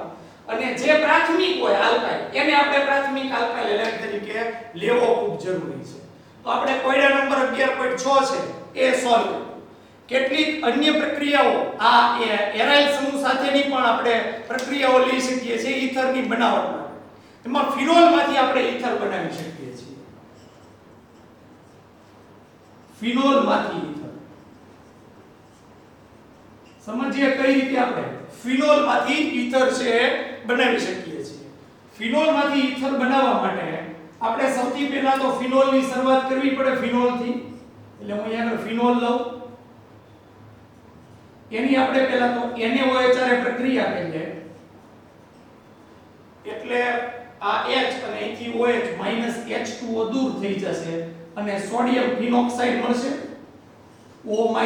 અને જે પ્રાથમિક હોય આલ્કાઇલ એને આપણે પ્રાથમિક આલ્કાઇલ એલાઇડ તરીકે લેવો ખૂબ જરૂરી છે. તો આપણે કોયડા નંબર 11.6 છે એ સોલ્વ કરીએ. કેટલીક અન્ય પ્રક્રિયાઓ આ એરાઇલ સમૂહ સાથેની પણ આપણે પ્રક્રિયાઓ લઈ શકીએ છીએ ઈથરની બનાવટ માટે. એમાં ફિનોલમાંથી આપણે ઈથર બનાવી શકીએ છીએ. ફિનોલમાંથી ઈથર સમજીએ કઈ રીતે આપણે ફિનોલમાંથી ઈથર છે બનાવી શકીએ છીએ. ફિનોલમાંથી ઈથર બનાવવા માટે આપણે સૌથી પહેલા તો ફિનોલની શરૂઆત કરવી પડે ફિનોલથી. એટલે હું અહીંયા ફિનોલ લઉં, એની આપણે પહેલા તો NaOH પ્રક્રિયા કરીએ એટલે આ H અને અહીંથી OH H2O દૂર થઈ જશે અને સોડિયમ ફિનોક્સાઇડ મળશે O Na+.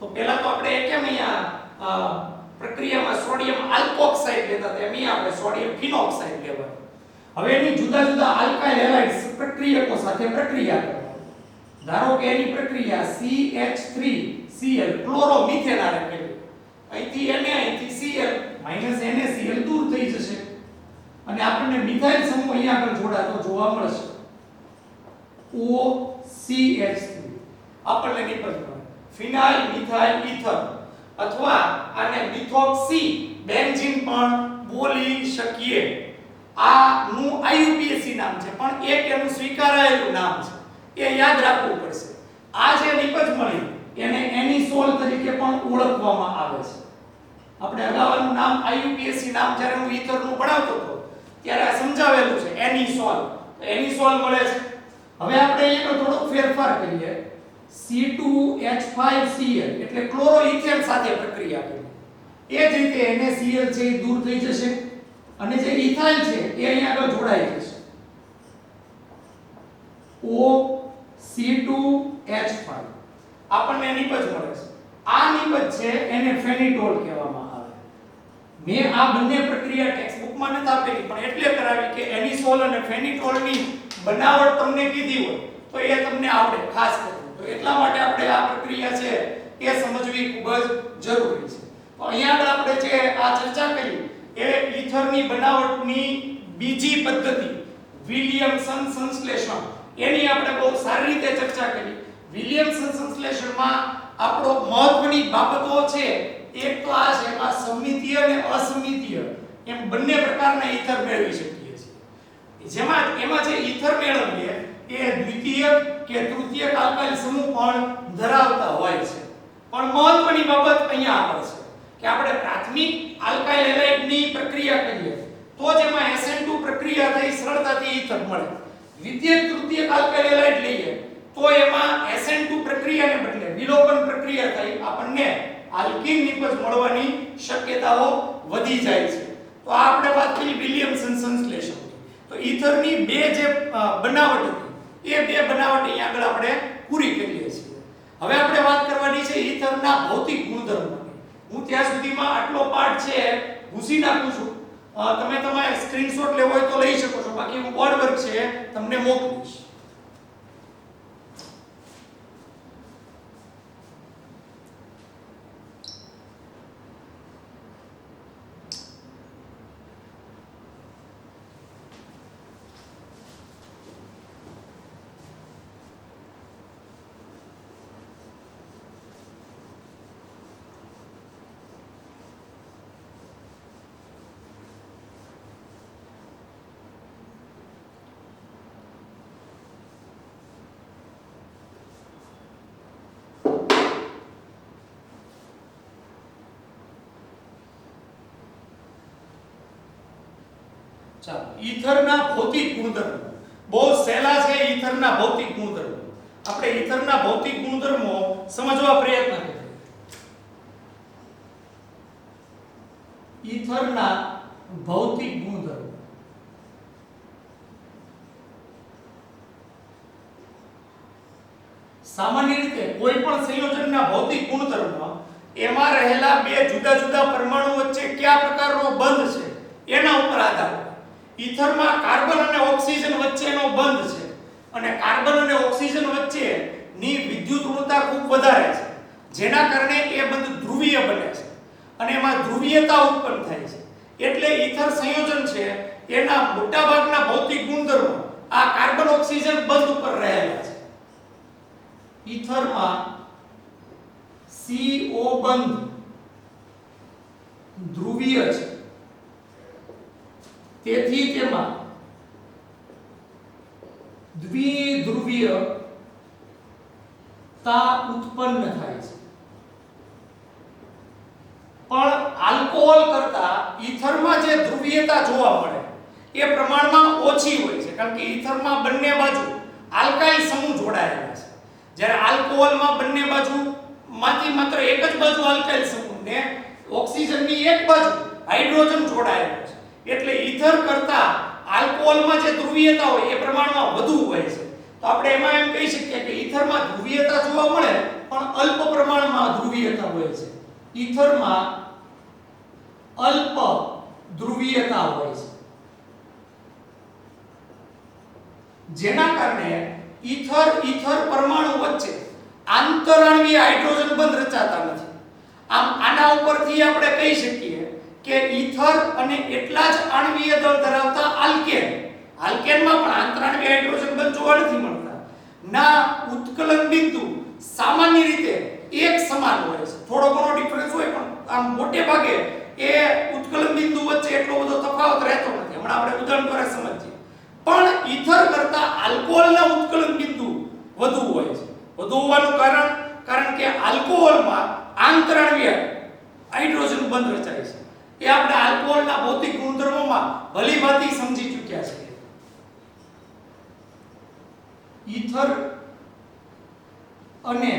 તો પહેલા તો આપણે કેમ અહીંયા પ્રક્રિયામાં સોડિયમ આલ્કોક્સાઇડ લેતા હતા, એમ આપણે સોડિયમ ફિનોક્સાઇડ લેવાનું. હવે એની જુદા જુદા આલ્કાઇલ હેલાઇડ્સ પ્રક્રિયકો સાથે પ્રક્રિયા કરવાની. ધારો કે એની પ્રક્રિયા CH3Cl ક્લોરોમિથેન આ રાખેલી, અહીંથી Na અહીંથી Cl NaCl દૂર થઈ જશે અને આપણને મિથાઇલ સમૂહ અહીંયા આગળ જોડાતો જોવા મળશે OCH3. આપણને નીકળશે ફિનાઇલ મિથાઇલ ઈથર અથવા આને મિથોક્સી બેન્ઝીન પણ બોલી શકીએ. આનું IUPAC નામ છે પણ એક એનું સ્વીકારાયેલું નામ છે, એ યાદ રાખવું પડશે. આ જે નિપજ મળી એને એનિસોલ તરીકે પણ ઓળખવામાં આવે છે. આપણે અગાઉનું નામ IUPAC નામ જ્યારે હું ઈથરનું ભણાવતો હતો ત્યારે આ સમજાવેલું છે એનિસોલ. તો એનિસોલ મળે છે. હવે આપણે અહીંયા થોડો ફેરફાર કરીએ. C2H5Cl એટલે ક્લોરોઇથેન સાથે પ્રક્રિયા કરીએ. એ જ રીતે NaCl છે એ દૂર થઈ જશે અને જે ઇથાઇલ છે એ અહીંયા આગળ જોડાઈ જશે OC2H5. આપણને નિપજ મળે છે. આ નિપજ છે એને ફેનિટોલ કહેવામાં આવે. મેં આ બંને પ્રક્રિયા ટેક્સ્ટબુકમાં નથી આપેલી પણ એટલે કરાવી કે એનિસોલ અને ફેનિટોલની બનાવટ તમને કીધી હોય તો એ તમને આવડે ખાસ કરીને. તો એટલા માટે આપણે આ પ્રક્રિયા છે એ સમજવી ખૂબ જ જરૂરી છે. તો અહીંયા આગળ આપણે જે આ ચર્ચા કરી એ ઈથરની બનાવટની બીજી પદ્ધતિ વિલિયમસન સંશ્લેષણ, એની આપણે બહુ સારી રીતે ચર્ચા કરી. વિલિયમસન સંશ્લેષણમાં આપણો મહત્વની બાબતો છે એક તો આ છે એમાં સમમિતીય અને અસમિતીય એમ બંને પ્રકારના ઈથર મેળવી શકીએ છીએ. એમાં જે ઈથર મેળવીએ એ દ્વિતીયક કે તૃતીયક આલ્કાઇલ સમૂહ પણ ધરાવતા હોય છે. પણ મહત્વની બાબત અહીંયા આવે છે કે આપણે પ્રાથમિક આલ્કાઇલ હેલાઇડની પ્રક્રિયા કરીએ તો જ એમાં SN2 પ્રક્રિયા થઈ સરળતાથી ઈથર મળે. દ્વિતીયક તૃતીયક આલ્કાઇલ હેલાઇડ લઈએ તો એમાં SN2 પ્રક્રિયાને બદલે વિલોપન પ્રક્રિયા થઈ આપણને આલ્કીન નિપજ મળવાની શક્યતાઓ વધી જાય છે. તો આ આપણે વાત કરી વિલિયમસન સંશ્લેષણ. તો ઈથરની બે જે બનાવટ હતી એ બે બનાવટ અહીંયા આગળ આપણે પૂરી કરીએ છીએ. હવે આપણે વાત કરવાની છે ઈથરના ભૌતિક ગુણધર્મોની. હું ત્યાં સુધીમાં આટલો પાઠ છે ભૂસી નાખું છું. તમે તમારે સ્ક્રીનશોટ લેવો હોય તો લઈ શકો છો, બાકી હું બોર્ડ વર્ક છે તમને મોકલીશ. ચાલો, ઈથરના ભૌતિક ગુણધર્મો બહુ સહેલા છે. ઈથરના ભૌતિક ગુણધર્મો આપણે ઈથરના ભૌતિક ગુણધર્મો સમજવા પ્રયત્ન કરીએ. ઈથરના ભૌતિક ગુણધર્મો સામાન્ય રીતે કોઈ પણ સંયોજનના ભૌતિક ગુણધર્મો એમાં રહેલા બે જુદા જુદા પરમાણુ વચ્ચે કયા પ્રકારનો બંધ છે એના ઉપર આધાર હોય. ઈથરમાં કાર્બન અને ઓક્સિજન વચ્ચેનો બંધ છે અને કાર્બન અને ઓક્સિજન વચ્ચેની વિદ્યુત ઋણતા ખૂબ વધારે છે, જેના કારણે એ બંધ ધ્રુવીય બને છે અને એમાં ધ્રુવીયતા ઉત્પન્ન થાય છે. એટલે ઈથર સંયોજન છે એના મોટાભાગના ભૌતિક ગુણધર્મો આ કાર્બન ઓક્સિજન બંધ ઉપર રહેલા છે. ઈથરમાં CO બંધ ધ્રુવીય છે, તેથી તેમાં દ્વિધ્રુવીયતા ઉત્પન્ન થાય છે. પણ આલ્કોહોલ કરતા ઈથરમાં જે ધ્રુવીયતા જોવા મળે એ પ્રમાણમાં ઓછી હોય છે, કારણ કે ઈથરમાં બંને બાજુ આલ્કાઇલ સમૂહ જોડાયેલા છે, જ્યારે આલ્કોહોલમાં બંને બાજુ માંથી માત્ર એક જ બાજુ આલ્કાઇલ સમૂહ ને ઓક્સિજનની એક બાજુ હાઇડ્રોજન જોડાયેલો છે. એટલે ઈથર કરતા આલ્કોહોલમાં જે ધ્રુવીયતા હોય એ પ્રમાણમાં વધુ હોય છે. તો આપણે એમાં એમ કહી શકીએ કે ઈથરમાં ધ્રુવીયતા જોવા મળે પણ અલ્પ પ્રમાણમાં ધ્રુવીયતા હોય છે. ઈથરમાં અલ્પ ધ્રુવીયતા હોય છે, જેના કારણે ઈથર પરમાણુ વચ્ચે આંતરાણવીય હાઇડ્રોજન બંધ રચાતા નથી. આમ આના ઉપરથી આપણે કહી શકીએ કે ઈથર અને એટલા જ આણવીય દળ ધરાવતા આલ્કેનમાં પણ આંતરાણવીય હાઇડ્રોજન બંધ જોવા નથી મળતા. ના ઉત્કલન બિંદુ સામાન્ય રીતે એક સમાન હોય છે, થોડો ઘણો ડિફરન્સ હોય પણ આમ મોટે ભાગે એ ઉત્કલન બિંદુ વચ્ચે એટલો બધો તફાવત રહેતો નથી. હમણાં આપણે ઉદાહરણ દ્વારા સમજીએ. પણ ઈથર કરતા આલ્કોહોલના ઉત્કલન બિંદુ વધુ હોય છે. વધુ હોવાનું કારણ કે આલ્કોહોલમાં આંતરાણવીય હાઇડ્રોજન બંધ રચાય છે. એ આપણે આલ્કોહોલના ભૌતિક ગુણધર્મોમાં ભલીભાંતિ સમજી ચૂક્યા છીએ. ઈથર અને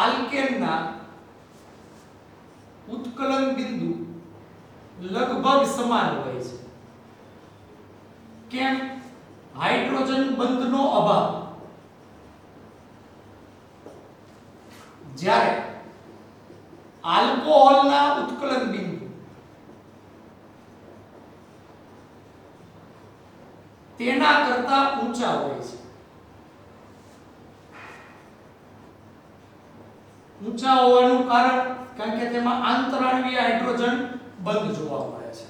આલ્કેનના ઉત્કલન બિંદુ લગભગ સમાન હોય છે. કેમ? હાઇડ્રોજન બંધનો અભાવ. જ્યારે આલ્કોહોલના ઉત્કલન બિંદુ તેના કરતા ઊંચા હોય છે. ઊંચા હોવાનું કારણ કે તેમાં આંતરાણવીય હાઇડ્રોજન બંધ જોવા મળે છે.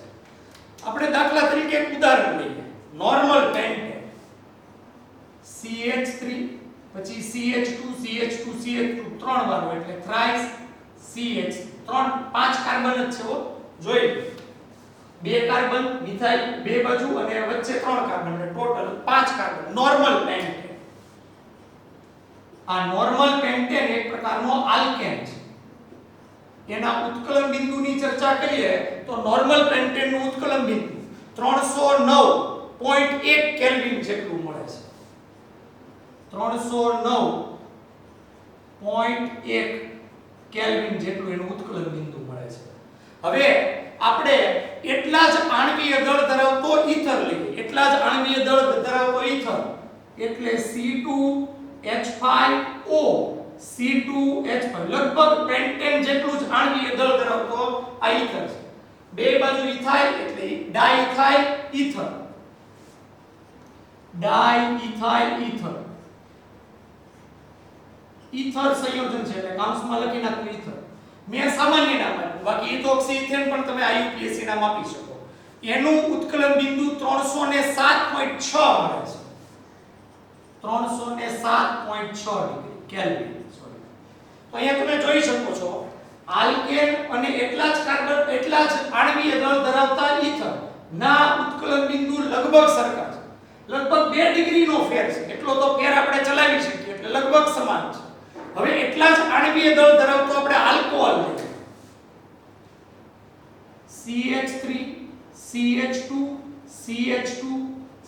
આપણે દાખલા તરીકે એક ઉદાહરણ લઈએ. નોર્મલ પેન્ટેન CH3 પછી CH2 CH2 CH2 ત્રણ વાર હોય એટલે થ્રાઇસ CH પાંચ કાર્બન જ છે. જોઈ બે કાર્બન મિથાઇલ બે બાજુ અને વચ્ચે ત્રણ કાર્બન એટલે ટોટલ પાંચ કાર્બન. Normal pentane. આ નોર્મલ પેન્ટેન એક પ્રકારનો આલ્કેન છે. એના ઉત્કલન બિંદુની ચર્ચા કરીએ તો નોર્મલ પેન્ટેનનું ઉત્કલન બિંદુ 309.1 કેલ્વિન જેટલું મળે છે. 309.1 કેલ્વિન જેટલું એનું ઉત્કલન બિંદુ મળે છે. હવે આપણે એટલા જ આણવીય દળ ધરાવતો ઈથર લઈએ. એટલા જ આણવીય દળ ધરાવતો ઈથર એટલે C2H5O C2H5 લગભગ પેન્ટેન જેટલું જ આણવીય દળ ધરાવતો આ ઈથર છે. બે બાજુ ઇથાઇલ એટલે ડાઇથાઇલ ઈથર. ડાઇથાઇલ ઈથર ઈથર સંયોજન છે એટલે કાઉન્સમાં લખી નાખવું ઈથર. મેં સામાન્ય નામ આપ્યું, બાકી ઇથોક્સી ઇથેન પણ તમે IUPAC નામ આપી શકો. એનું ઉત્કલન બિંદુ 307.6 મળે છે. 307.6 ડિગ્રી કેલ્વિન. સોરી. તો અહીંયા તમે જોઈ શકો છો આલ્કેન અને એટલા જ આણવીય દળ ધરાવતા ઈથર ના ઉત્કલન બિંદુ લગભગ સરખા છે. લગભગ 2 ડિગ્રીનો ફેર છે. એટલો તો ફેર આપણે ચલાવી શકીએ એટલે લગભગ સમાન છે. હવે એટલા જ આણવીય દળ ધરાવતો આપણે આલ્કોહોલ લઈએ. CH3 CH2 CH2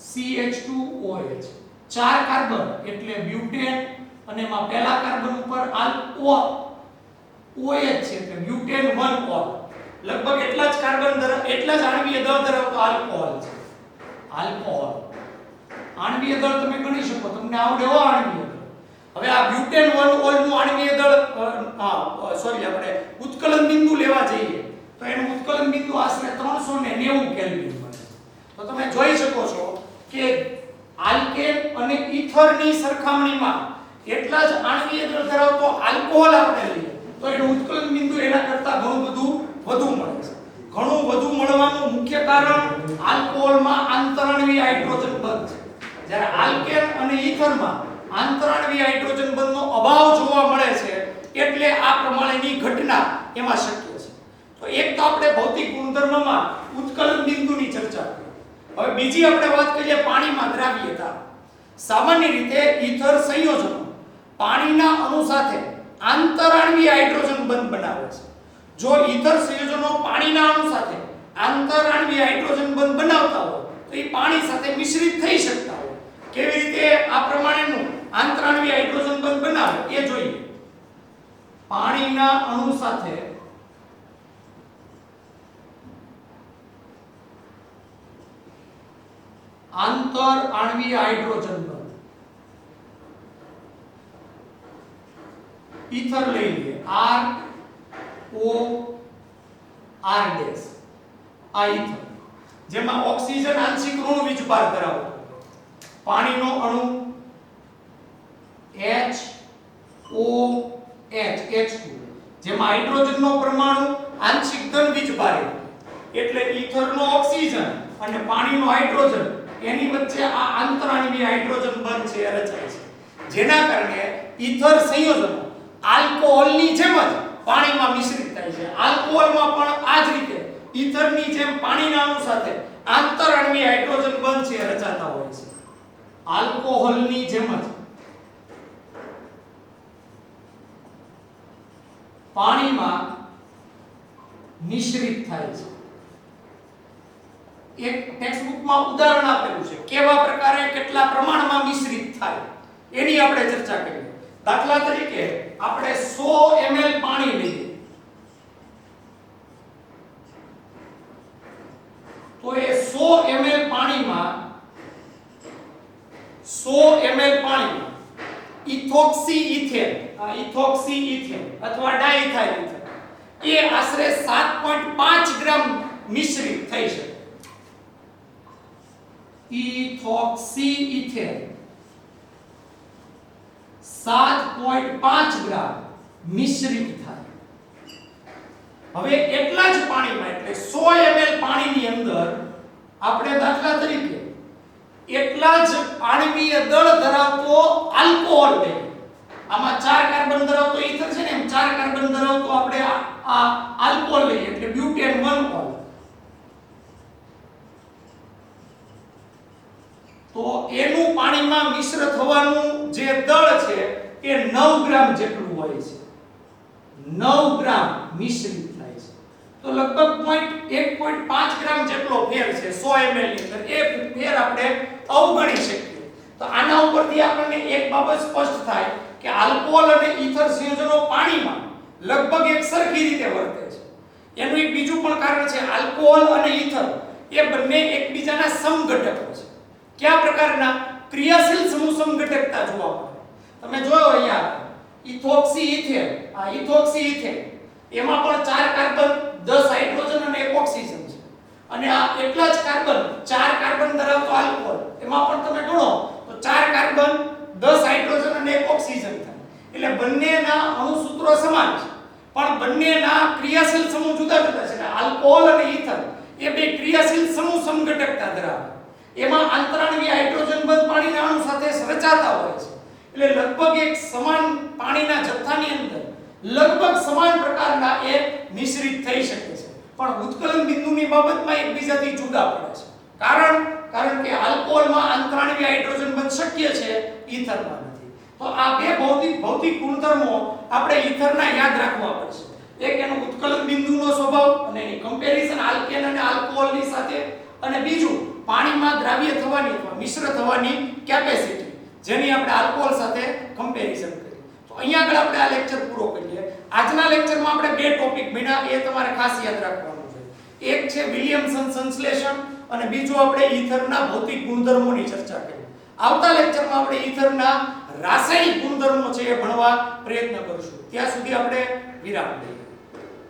CH2OH ચાર કાર્બન એટલે બ્યુટેન અને એમાં પહેલા કાર્બન ઉપર OH છે એટલે બ્યુટેન 1 ઓલ લગભગ એટલા જ કાર્બન એટલા જ આણ્વીય દળ ધરાવતો આલ્કોહોલ છે આલ્કોહોલ આણ્વીય દળ તમે ગણી શકો તમને આવડે એવો આણ્વીય દળ હવે આ બ્યુટેન 1 ઓલ નું આણ્વીય દળ આપણે ઉત્કલન બિંદુ લેવા જઈએ તો એનું ઉત્કલન બિંદુ આશરે 390 કેલ્વિન મળે તો તમે જોઈ શકો છો કે આલ્કેન અને ઈથરની સરખામણીમાં એટલા જ આણ્વીય દળ ધરાવતો આલ્કોહોલ આપણે લઈએ તો એનું ઉત્કલન બિંદુ એના કરતા ઘણું બધું વધુ મળે છે ઘણું વધુ મળવાનું મુખ્ય કારણ આલ્કોહોલમાં આંતરાણ્વીય હાઇડ્રોજન બંધ છે જ્યારે આલ્કેન અને ઈથરમાં આંતરાણ્વીય હાઇડ્રોજન બંધનો અભાવ જોવા મળે છે એટલે આ પ્રમાણેની ઘટના એમાં શક્ય છે તો એક તો આપણે ભૌતિક ગુણધર્મમાં ઉત્કલન બિંદુની ચર્ચા કરી હવે બીજી આપણે વાત કરીએ પાણીમાં દ્રાવ્યતા સામાન્ય રીતે ઈથર સંયોજનો પાણીના અણુ સાથે આંતરાણ્વીય હાઇડ્રોજન બંધ બનાવે છે જો ઈથર સંયોજનો પાણીના અણુ સાથે આંતરાણ્વીય હાઇડ્રોજન બંધ બનાવતા હોય તો એ પાણી સાથે મિશ્રિત થઈ શકતા હોય કેવી રીતે આ પ્રમાણેનું આંતરાણ્વીય હાઇડ્રોજન બંધ બનાવે એ જોઈએ પાણીના અણુ સાથે આંતરાણ્વીય હાઇડ્રોજન બંધ ઈથર લઈ લઈએ R O R ડેશ આ ઈથર જેમાં ઓક્સિજન આંશિક ઋણ વીજભાર ધરાવતો પાણીનો અણુ HOH H2 જેમાં હાઇડ્રોજનનો પરમાણુ આંશિક ધન વીજભાર એટલે ઈથરનો ઓક્સિજન અને પાણીનો હાઇડ્રોજન એની વચ્ચે આ આંતરાણ્વીય હાઇડ્રોજન બંધ છે રચાય છે જેના કારણે ઈથર સંયોજનો આલ્કોહોલની જેમ જ પાણીમાં મિશ્રિત થાય છે આલ્કોહોલમાં પણ આ જ રીતે ઈથરની જેમ પાણીના અણુ સાથે આંતરાણ્વીય હાઇડ્રોજન બંધ છે રચાતા હોય છે આલ્કોહોલની જેમ જ પાણીમાં મિશ્રિત થાય છે એક ટેક્સ્ટ બુકમાં ઉદાહરણ આપેલું છે કેવા પ્રકારે કેટલા પ્રમાણમાં મિશ્રિત થાય એની આપણે ચર્ચા કરીએ દાખલા તરીકે આપણે 100 ml પાણી લઈએ તો એ 100 ml પાણીમાં ઇથોક્સી ઇથેન અથવા ડાઇથાઇલ ઇથેન એ આશરે 7.5 ગ્રામ મિશ્રિત થઈ શકે ઇથોક્સી ઇથેન 7.5 ગ્રામ મિશ્રિત થાય હવે એટલા જ પાણીમાં એટલે 100 ml પાણીની અંદર આપણે દાખલા તરીકે એટલા જ આણ્વીય દળ ધરાવતો આલ્કોહોલ લઈએ આમાં 4 કાર્બન ધરાવતો ઈથર છે ને એમ 4 કાર્બન ધરાવતો આપણે આ આલ્કોહોલ લઈએ એટલે બ્યુટેન 1 ઓલ તો એનું પાણીમાં મિશ્ર થવાનું જે દળ છે એ 9 ગ્રામ જેટલું હોય છે 9 ગ્રામ મિશ્રિત થાય છે તો લગભગ 1.5 ગ્રામ જેટલો ફેર છે 100 ml ની અંદર એ ફેર આપણે અવગણી શકીએ તો આના ઉપરથી આપણને એક બાબત સ્પષ્ટ થાય કે આલ્કોહોલ અને ઈથર સંયોજનો પાણીમાં લગભગ એક સરખી રીતે વર્તે છે એનું એક બીજું પણ કારણ છે આલ્કોહોલ અને ઈથર એ બંને એકબીજાના સમઘટકો છે કયા પ્રકારના ક્રિયાશીલ સમૂહ સમઘટકતા જોવા મળે તમે જોયો અહીંયા ઇથોક્સી ઇથેન આ ઇથોક્સી ઇથેન એમાં પણ 4 કાર્બન 10 હાઇડ્રોજન અને 1 ઓક્સિજન છે અને આ એટલા જ કાર્બન 4 કાર્બન ધરાવતો આલ્કોહોલ એમાં પણ તમે ગણો તો 4 કાર્બન 10 હાઇડ્રોજન અને 1 ઓક્સિજન થાય એટલે બંનેના અણુ સૂત્રો સમાન છે પણ બંનેના ક્રિયાશીલ સમૂહ જુદા જુદા છે આલ્કોહોલ અને ઈથર એ બે ક્રિયાશીલ સમૂહ સમઘટકતા ધરાવે એમાં આંતરાણ્વીય હાઇડ્રોજન બંધ પાણીના અણુ સાથે રચાતા હોય છે એટલે લગભગ એક સમાન પાણીના જથ્થાની અંદર લગભગ સમાન પ્રકારના એ મિશ્રિત થઈ શકે છે પણ ઉત્કલન બિંદુની બાબતમાં એકબીજાથી જુદા પડે છે કારણ કે આલ્કોહોલમાં આંતરાણ્વીય હાઇડ્રોજન બંધ શક્ય છે ઈથરમાં નથી તો આ બે ભૌતિક ગુણધર્મો આપણે ઈથરના યાદ રાખવા પડશે એક એનો ઉત્કલન બિંદુનો સ્વભાવ અને એની કમ્પેરિઝન આલ્કેન અને આલ્કોહોલની સાથે, અને બીજું પાણીમાં દ્રાવ્ય થવાની અથવા મિશ્ર થવાની કેપેસિટી, જેની આપણે આલ્કોહોલ સાથે કમ્પેરિઝન કરી. તો અહીંયા આગળ આપણે આ લેક્ચર પૂરો કરીએ. આજના લેક્ચરમાં આપણે બે ટોપિક ભણ્યા, એ તમારે ખાસ યાદ રાખવાનું છે. એક છે વિલિયમસન સંશ્લેષણ અને બીજું આપણે ઈથરના ભૌતિક ગુણધર્મોની ચર્ચા કરી. આવતા લેક્ચરમાં આપણે ઈથરના રાસાયણિક ગુણધર્મો છે એ ભણવા પ્રયત્ન કરીશું. ત્યાં સુધી આપણે વિરામ લઈએ.